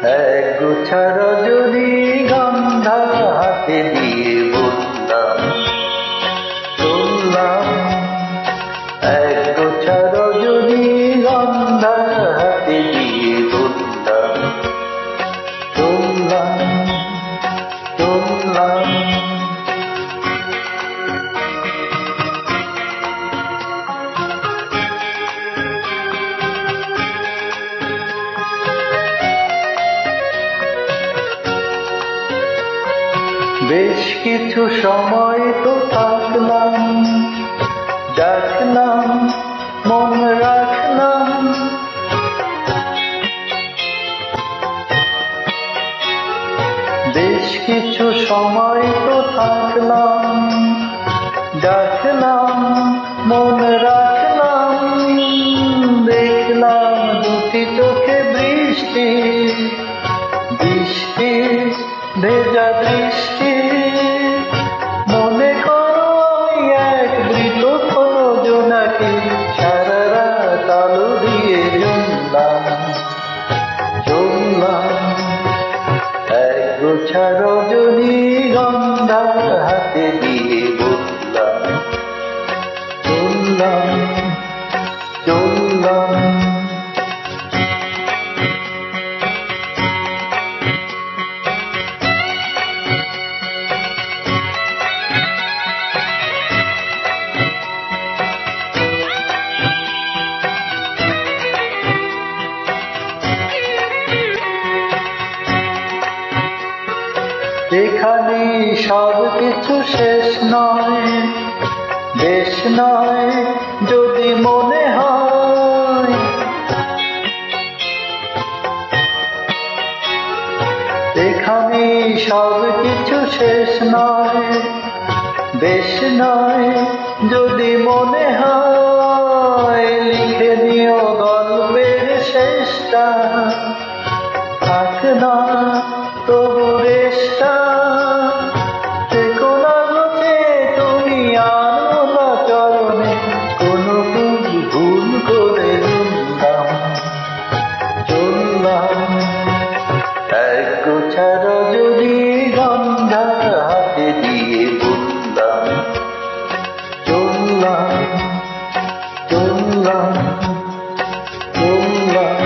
এক গোছা রজনীগন্ধা হাতে দিয়ে বললাম চললাম। এক গোছা রজনীগন্ধা হাতে দিয়ে বললাম চললাম চললাম। বেশ কিছু সময় তো থাকলাম, ডাকলাম মন রাখলাম। বেশ কিছু সময় তো থাকলাম, ডাকলাম মন রাখলাম। দেখলাম দুটি চোখে বৃষ্টি, বৃষ্টি ভেজা দৃষ্টি। মনে করো আমি এক মৃত কোনো জোনাকি, সারা রাত আলো দিয়ে জ্বললাম চললাম। এক গোছা রজনীগন্ধা হাতে দিয়ে বললাম চললাম চললাম। এখানে সব কিছু শেষ নয়, বেশ নয় যদি মনে হয়। এখানে সব কিছু শেষ নয়, বেশ নয় যদি মনে হয়। লিখে নিও গল্পের শেষটা, থাক না তবু রেশটা। তুমি আনো না চরণে, কোনো ভুল করে চললাম চললাম। এক গোছা রজনীগন্ধা হাতে দিয়ে বললাম চললাম চললাম চললাম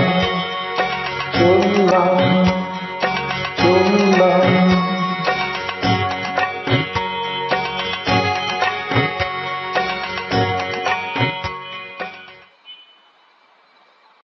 চললাম।